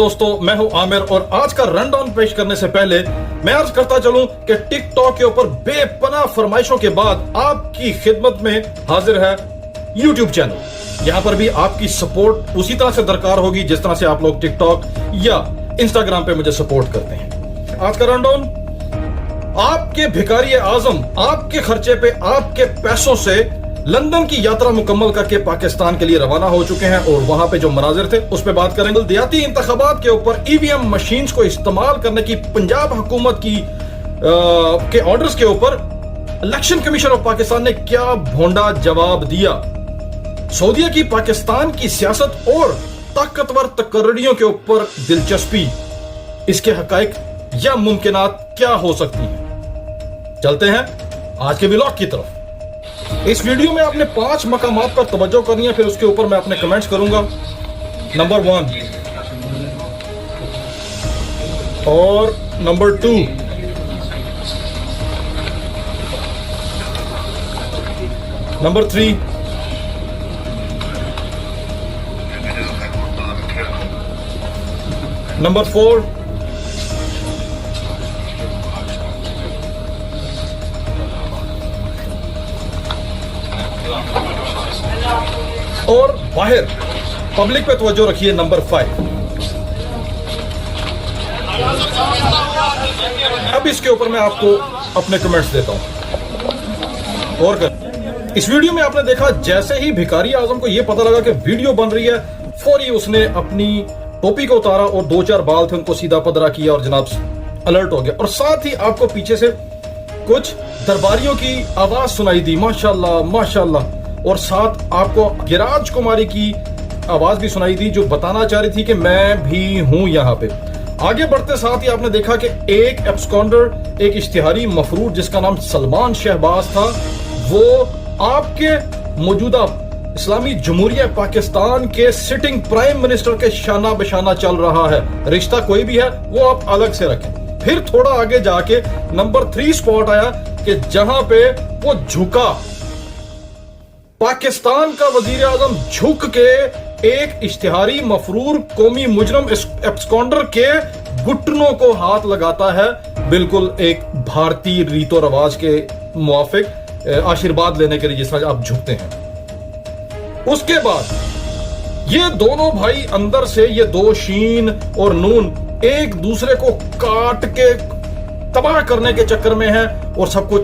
दोस्तों, मैं हूं आमिर और आज का रन डाउन पेश करने से पहले मैं अर्ज करता चलूं कि टिकटॉक के ऊपर बेपनाह फरमाइशों के बाद आपकी खिदमत में हाजिर है यूट्यूब चैनल। यहां पर भी आपकी सपोर्ट उसी तरह से दरकार होगी जिस तरह से आप लोग टिकटॉक या इंस्टाग्राम पे मुझे सपोर्ट करते हैं। आज का रन डाउन, आपके भिखारी आजम आपके खर्चे पे आपके पैसों से लंदन की यात्रा मुकम्मल करके पाकिस्तान के लिए रवाना हो चुके हैं और वहां पे जो मनाजिर थे उस पे बात करेंगे। बल्दियाती इंतखाबात के ऊपर ईवीएम मशीन्स को इस्तेमाल करने की पंजाब हुकूमत की के ऑर्डर्स के ऊपर इलेक्शन कमीशन ऑफ पाकिस्तान ने क्या भोंडा जवाब दिया। सऊदीया की पाकिस्तान की सियासत और ताकतवर तकर्रियों के ऊपर दिलचस्पी, इसके हकाइक या मुमकिनात क्या हो सकती हैं। चलते हैं आज के व्लॉग की तरफ। इस वीडियो में आपने 5 मकामात पर तवज्जो करनी है, फिर उसके ऊपर मैं अपने कमेंट्स करूंगा। नंबर 1 और नंबर 2, नंबर 3, नंबर 4, और बाहर पब्लिक पे तवज्जो रखिए, नंबर 5। अब इसके ऊपर मैं आपको अपने कमेंट्स देता हूं। और कर इस वीडियो में आपने देखा जैसे ही भिखारी आजम को यह पता लगा कि वीडियो बन रही है, फौरी उसने अपनी टोपी को उतारा और 2-4 बाल थे उनको सीधा पदरा किया और जनाब अलर्ट हो गया। और साथ ही आपको पीछे से कुछ दरबारियों की आवाज सुनाई दी, माशाल्लाह माशाल्लाह। और साथ आपको गिराज कुमारी की आवाज भी सुनाई दी जो बताना चाह रही थी कि मैं भी हूं यहां पे। आगे बढ़ते साथ ही आपने देखा कि एक एब्सकॉन्डर, एक इश्तिहारी मफरूर जिसका नाम सलमान शहबाज था, वो आपके मौजूदा इस्लामी जमहूरिया पाकिस्तान के सिटिंग प्राइम मिनिस्टर के शाना बशाना चल रहा है। रिश्ता कोई भी है वो आप अलग से रखें। फिर थोड़ा आगे जाके नंबर 3 स्पॉट आया कि जहां पे वो झुका, पाकिस्तान का वजीर आजम झुक के एक इश्तिहारी मफरूर कौमी मुजरम एब्सकॉन्डर के घुटनों को हाथ लगाता है, बिल्कुल एक भारतीय रीतो रवाज के मुआफिक आशीर्वाद लेने के लिए जिस तरह आप झुकते हैं। उसके बाद ये दोनों भाई अंदर से, ये 2 शीन और नून एक दूसरे को काट के तबाह करने के चक्कर में है और सब कुछ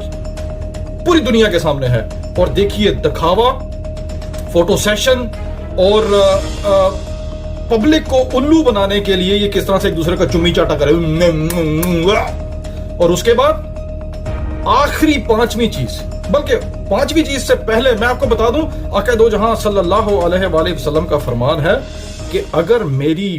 पूरी दुनिया के सामने है। और देखिए दिखावा, फोटो सेशन और पब्लिक को उल्लू बनाने के लिए ये किस तरह से एक दूसरे का चुम्मी चाटा करे। और उसके बाद आखिरी 5वीं चीज, बल्कि 5वीं चीज से पहले मैं आपको बता दूं, आका दो जहां सल्लल्लाहु अलैहि वसल्लम का फरमान है कि अगर मेरी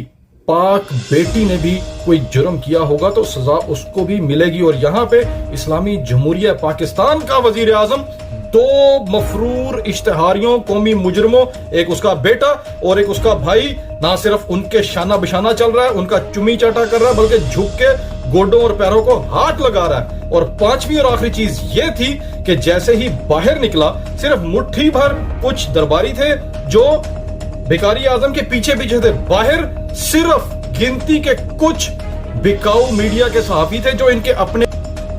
पाक बेटी ने भी कोई जुर्म किया होगा तो सजा उसको भी मिलेगी। और यहां पे इस्लामी जमहूरिया पाकिस्तान का वजीर आजम 2 मफरूर इश्तिहारियों कौमी मुजरमों, एक उसका बेटा और एक उसका भाई, ना सिर्फ उनके शाना बिशाना चल रहा है, उनका चुम्मी चाटा कर रहा है, बल्कि झुक के गोडों और पैरों को हाथ लगा रहा है। और 5वीं और आखिरी चीज ये थी कि जैसे ही बाहर निकला, सिर्फ मुट्ठी भर कुछ दरबारी थे जो भिखारी आजम के पीछे पीछे थे। बाहर सिर्फ गिनती के कुछ बिकाऊ मीडिया के सहाफी थे जो इनके अपने,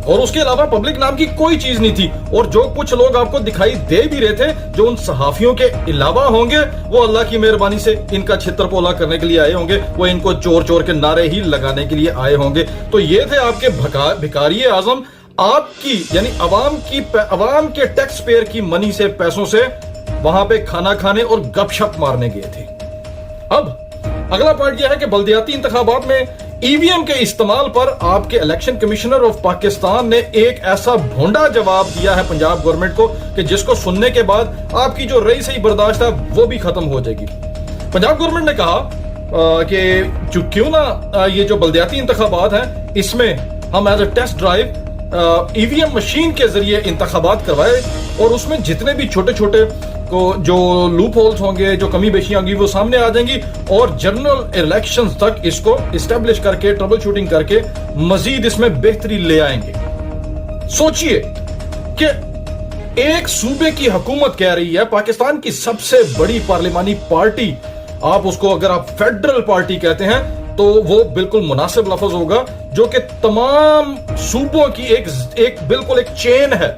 और उसके अलावा पब्लिक नाम की कोई चीज नहीं थी। और जो कुछ लोग आपको दिखाई दे भी रहे थे जो उन सहाफियों के अलावा होंगे, वो अल्लाह की मेहरबानी से इनका छितर-पोला करने के लिए आए होंगे, वो इनको चोर चोर के नारे ही लगाने के लिए आए होंगे। तो ये थे आपके भिखारी आजम, आपकी यानी अवाम के टैक्स पेयर की मनी से, पैसों से वहां पे खाना खाने और गपशप मारने गए थे। अब अगला पॉइंट यह है कि बल्दियाती इंतखाबात में ईवीएम के इस्तेमाल पर आपके इलेक्शन कमिश्नर ऑफ पाकिस्तान ने एक ऐसा भोंडा जवाब दिया है पंजाब गवर्नमेंट को कि जिसको सुनने के बाद आपकी जो रही सही बर्दाश्त है वो भी खत्म हो जाएगी। पंजाब गवर्नमेंट ने कहा कि क्यों ना ये जो बल्दियाती इंतखाबात हैं इसमें हम as a test drive EVM machine के जरिए इंतखाबात करवाए और उसमें जितने भी छोटे छोटे को जो लूप होल्स होंगे, जो कमी बेशियां होंगी, वो सामने आ जाएंगी और जनरल इलेक्शंस तक इसको इस्टेब्लिश करके, ट्रबल शूटिंग करके मजीद इसमें बेहतरी ले आएंगे। सोचिए कि एक सूबे की हुकूमत कह रही है, पाकिस्तान की सबसे बड़ी पार्लिमानी पार्टी, आप उसको अगर आप फेडरल पार्टी कहते हैं, تو وہ بالکل مناسب لفظ ہوگا جو کہ تمام صوبوں کی ایک بالکل ایک چین ہے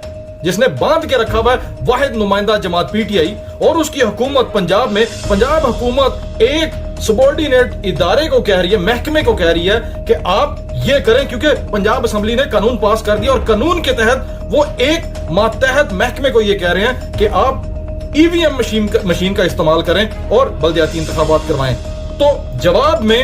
جس نے باندھ کے رکھا ہوا ہے واحد نمائندہ جماعت پی ٹی آئی، اور اس کی حکومت پنجاب میں، پنجاب حکومت ایک سبارڈینیٹ ادارے کو کہہ رہی ہے، محکمے کو کہہ رہی ہے کہ آپ یہ کریں، کیونکہ پنجاب اسمبلی نے قانون پاس کر دیا اور قانون کے تحت وہ ایک ماتحت محکمے کو یہ کہہ رہے ہیں کہ آپ ای وی ایم مشین کا استعمال کریں اور بلدیاتی انتخابات کروائیں۔ تو جواب میں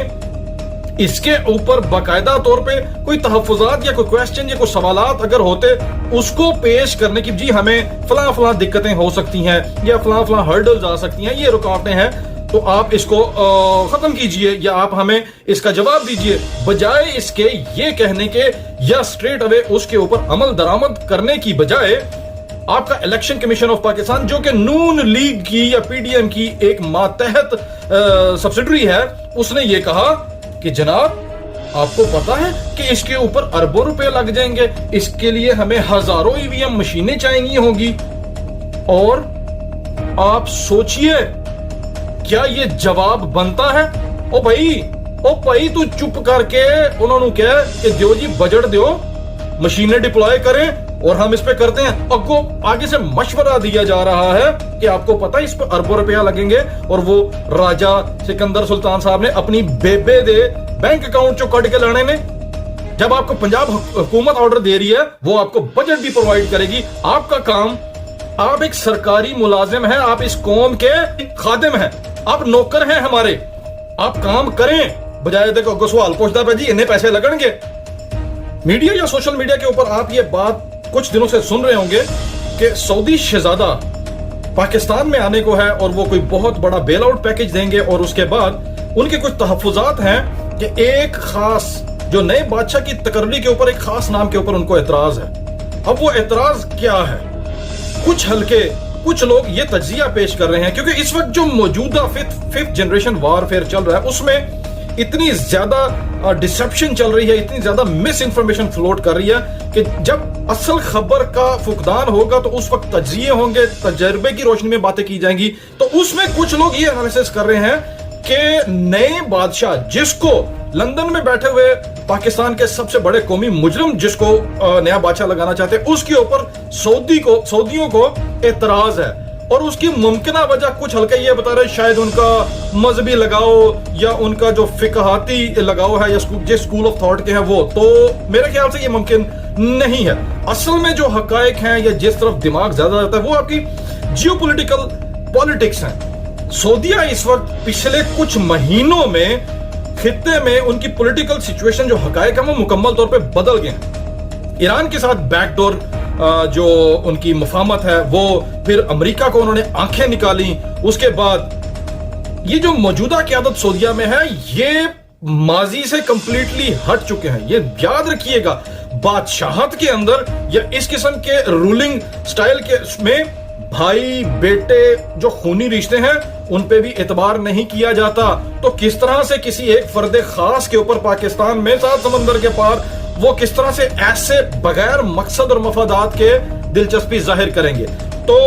اس کے اوپر باقاعدہ طور پہ کوئی تحفظات یا کوئی کویسچن یا کوئی سوالات اگر ہوتے اس کو پیش کرنے کی، جی ہمیں فلاں فلاں دقتیں ہو سکتی ہیں یا فلاں فلاں ہرڈلز آ سکتی ہیں، یہ رکاوٹیں ہیں، تو آپ اس کو ختم کیجئے یا آپ ہمیں اس کا جواب دیجئے، بجائے اس کے یہ کہنے کے یا سٹریٹ اوے اس کے اوپر عمل درآمد کرنے کی بجائے آپ کا الیکشن کمیشن آف پاکستان جو کہ نون لیگ کی یا پی ڈی ایم کی ایک ماتحت سبسیڈری ہے، اس نے یہ کہا کہ جناب آپ کو پتا ہے کہ اس کے اوپر اربوں روپے لگ جائیں گے، اس کے لیے ہمیں ہزاروں ای وی ایم مشینیں چاہیے ہوں گی، اور آپ سوچئے کیا یہ جواب بنتا ہے؟ او بھائی تو چپ کر کے انہوں نے کہا کہ دیو جی بجٹ دیو، مشینیں ڈپلوائے کریں اور ہم اس پہ کرتے ہیں۔ آگے سے مشورہ دیا جا رہا ہے کہ آپ کو پتا اس پہ اربوں روپیہ لگیں گے، اور وہ راجہ سکندر سلطان صاحب نے اپنی بیبے دے بینک اکاؤنٹ چو کٹ کے لانے نے، جب آپ کو پنجاب حکومت آرڈر دے رہی ہے وہ آپ کو بجٹ بھی پرووائڈ کرے گی۔ آپ کا کام، آپ ایک سرکاری ملازم ہیں، آپ اس قوم کے خادم ہیں، آپ نوکر ہیں ہمارے، آپ کام کریں، بجائے دیکھو سوال پوچھتا پہ جی انہیں پیسے لگن گے۔ میڈیا یا سوشل میڈیا کے اوپر آپ یہ بات کچھ دنوں سے سن رہے ہوں گے کہ سعودی شہزادہ پاکستان میں آنے کو ہے اور وہ کوئی بہت بڑا بیل آؤٹ پیکج دیں گے، اور اس کے بعد ان کے کچھ تحفظات ہیں کہ ایک خاص جو نئے بادشاہ کی تقرری کے اوپر ایک خاص نام کے اوپر ان کو اعتراض ہے۔ اب وہ اعتراض کیا ہے؟ کچھ لوگ یہ تجزیہ پیش کر رہے ہیں، کیونکہ اس وقت جو موجودہ ففتھ جنریشن وارفیئر چل رہا ہے اس میں اتنی زیادہ ڈسپشن چل رہی ہے، اتنی زیادہ مس انفارمیشن فلوٹ کر رہی ہے کہ جب اصل خبر کا فقدان ہوگا تو اس وقت تجزیے ہوں گے، تجربے کی روشنی میں باتیں کی جائیں گی۔ تو اس میں کچھ لوگ یہ انالیسس کر رہے ہیں کہ نئے بادشاہ جس کو لندن میں بیٹھے ہوئے پاکستان کے سب سے بڑے قومی مجرم جس کو نیا بادشاہ لگانا چاہتے ہیں، اس کے اوپر سعودیوں کو اعتراض ہے، اور اس کی ممکنہ وجہ کچھ ہلکے یہ بتا رہے شاید ان کا مذہبی لگاؤ یا ان کا جو فقہاتی لگاؤ ہے یا جس اسکول آف تھاٹ کے ہیں وہ، تو میرے خیال سے یہ ممکن نہیں ہے۔ اصل میں جو حقائق ہیں یا جس طرف دماغ زیادہ جاتا ہے وہ آپ کی جیو پولیٹیکل پالیٹکس ہیں۔ سعودیہ اس وقت پچھلے کچھ مہینوں میں خطے میں ان کی پولیٹیکل سچویشن جو حقائق ہیں وہ مکمل طور پہ بدل گئے ہیں۔ ایران کے ساتھ بیک ڈور جو ان کی مفاہمت ہے وہ، پھر امریکہ کو انہوں نے آنکھیں نکالی، اس کے بعد یہ جو موجودہ قیادت سعودیہ میں ہے یہ ماضی سے کمپلیٹلی ہٹ چکے ہیں۔ یہ یاد رکھیے گا، بادشاہت کے اندر یا اس قسم کے رولنگ سٹائل کے میں بھائی بیٹے جو خونی رشتے ہیں ان پہ بھی اعتبار نہیں کیا جاتا۔ تو کس طرح سے کسی ایک فرد خاص کے اوپر پاکستان میں سات سمندر کے پار وہ کس طرح سے ایسے بغیر مقصد اور مفادات کے دلچسپی ظاہر کریں گے؟ تو